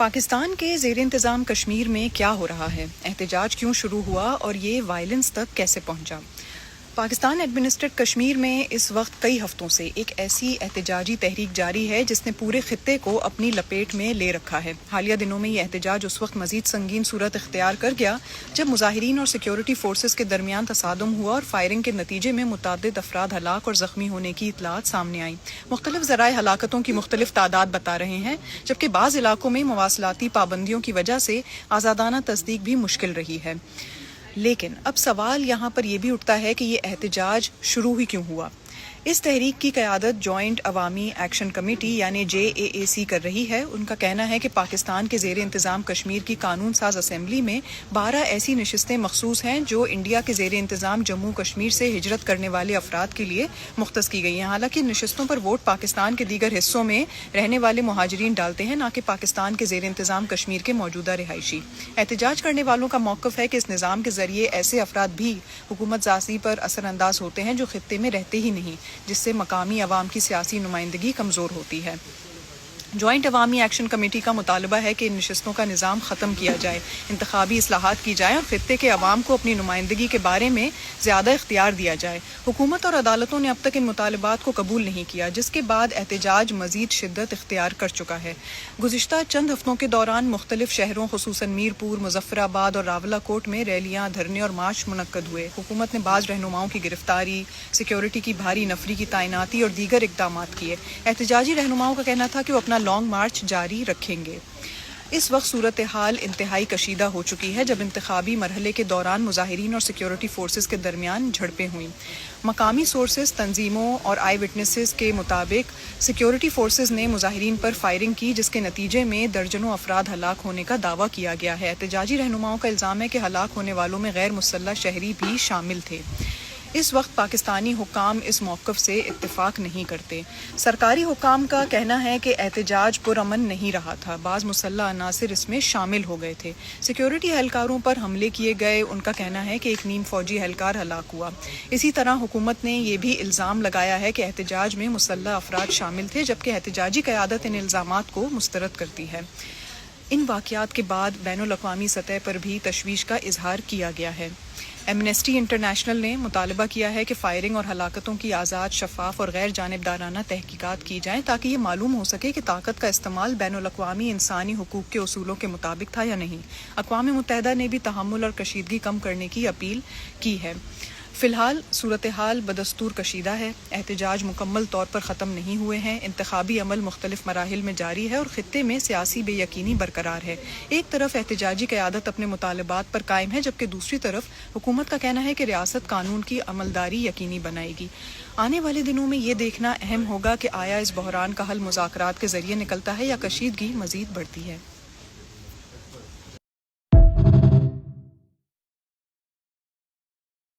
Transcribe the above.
پاکستان کے زیر انتظام کشمیر میں کیا ہو رہا ہے؟ احتجاج کیوں شروع ہوا اور یہ وائلنس تک کیسے پہنچا؟ پاکستان ایڈمنسٹریڈ کشمیر میں اس وقت کئی ہفتوں سے ایک ایسی احتجاجی تحریک جاری ہے جس نے پورے خطے کو اپنی لپیٹ میں لے رکھا ہے۔ حالیہ دنوں میں یہ احتجاج اس وقت مزید سنگین صورت اختیار کر گیا جب مظاہرین اور سیکیورٹی فورسز کے درمیان تصادم ہوا اور فائرنگ کے نتیجے میں متعدد افراد ہلاک اور زخمی ہونے کی اطلاعات سامنے آئیں۔ مختلف ذرائع ہلاکتوں کی مختلف تعداد بتا رہے ہیں، جبکہ بعض علاقوں میں مواصلاتی پابندیوں کی وجہ سے آزادانہ تصدیق بھی مشکل رہی ہے۔ لیکن اب سوال یہاں پر یہ بھی اٹھتا ہے کہ یہ احتجاج شروع ہی کیوں ہوا؟ اس تحریک کی قیادت جوائنٹ عوامی ایکشن کمیٹی یعنی JAAC کر رہی ہے۔ ان کا کہنا ہے کہ پاکستان کے زیر انتظام کشمیر کی قانون ساز اسمبلی میں 12 ایسی نشستیں مخصوص ہیں جو انڈیا کے زیر انتظام جموں کشمیر سے ہجرت کرنے والے افراد کے لیے مختص کی گئی ہیں۔ حالانکہ ان نشستوں پر ووٹ پاکستان کے دیگر حصوں میں رہنے والے مہاجرین ڈالتے ہیں، نہ کہ پاکستان کے زیر انتظام کشمیر کے موجودہ رہائشی۔ احتجاج کرنے والوں کا موقف ہے کہ اس نظام کے ذریعے ایسے افراد بھی حکومت سازی پر اثر انداز ہوتے ہیں جو خطے میں رہتے ہی نہیں، جس سے مقامی عوام کی سیاسی نمائندگی کمزور ہوتی ہے۔ جوائنٹ عوامی ایکشن کمیٹی کا مطالبہ ہے کہ ان نشستوں کا نظام ختم کیا جائے، انتخابی اصلاحات کی جائیں اور خطے کے عوام کو اپنی نمائندگی کے بارے میں زیادہ اختیار دیا جائے۔ حکومت اور عدالتوں نے اب تک ان مطالبات کو قبول نہیں کیا، جس کے بعد احتجاج مزید شدت اختیار کر چکا ہے۔ گزشتہ چند ہفتوں کے دوران مختلف شہروں خصوصاً میرپور، مظفر آباد اور راولہ کوٹ میں ریلیاں، دھرنے اور مارچ منعقد ہوئے۔ حکومت نے بعض رہنماؤں کی گرفتاری، سیکیورٹی کی بھاری نفری کی تعیناتی اور دیگر اقدامات کیے۔ احتجاجی رہنماؤں کا کہنا تھا کہ وہ اپنا لانگ مارچ جاری رکھیں گے۔ اس وقت صورتحال انتہائی کشیدہ ہو چکی ہے جب انتخابی مرحلے کے دوران مظاہرین اور سیکیورٹی فورسز کے درمیان جھڑپیں ہوئیں۔ مقامی سورسز، تنظیموں اور آئی وٹنسز کے مطابق سیکیورٹی فورسز نے مظاہرین پر فائرنگ کی، جس کے نتیجے میں درجنوں افراد ہلاک ہونے کا دعویٰ کیا گیا ہے۔ احتجاجی رہنماؤں کا الزام ہے کہ ہلاک ہونے والوں میں غیر مسلح شہری بھی شامل تھے۔ اس وقت پاکستانی حکام اس موقف سے اتفاق نہیں کرتے۔ سرکاری حکام کا کہنا ہے کہ احتجاج پرامن نہیں رہا تھا، بعض مسلح عناصر اس میں شامل ہو گئے تھے۔ سیکیورٹی اہلکاروں پر حملے کیے گئے، ان کا کہنا ہے کہ ایک نیم فوجی اہلکار ہلاک ہوا۔ اسی طرح حکومت نے یہ بھی الزام لگایا ہے کہ احتجاج میں مسلح افراد شامل تھے، جبکہ احتجاجی قیادت ان الزامات کو مسترد کرتی ہے۔ ان واقعات کے بعد بین الاقوامی سطح پر بھی تشویش کا اظہار کیا گیا ہے۔ ایمنسٹی انٹرنیشنل نے مطالبہ کیا ہے کہ فائرنگ اور ہلاکتوں کی آزاد، شفاف اور غیر جانبدارانہ تحقیقات کی جائیں تاکہ یہ معلوم ہو سکے کہ طاقت کا استعمال بین الاقوامی انسانی حقوق کے اصولوں کے مطابق تھا یا نہیں۔ اقوام متحدہ نے بھی تحمل اور کشیدگی کم کرنے کی اپیل کی ہے۔ فی الحال صورتحال بدستور کشیدہ ہے، احتجاج مکمل طور پر ختم نہیں ہوئے ہیں، انتخابی عمل مختلف مراحل میں جاری ہے اور خطے میں سیاسی بے یقینی برقرار ہے۔ ایک طرف احتجاجی قیادت اپنے مطالبات پر قائم ہے، جبکہ دوسری طرف حکومت کا کہنا ہے کہ ریاست قانون کی عملداری یقینی بنائے گی۔ آنے والے دنوں میں یہ دیکھنا اہم ہوگا کہ آیا اس بحران کا حل مذاکرات کے ذریعے نکلتا ہے یا کشیدگی مزید بڑھتی ہے۔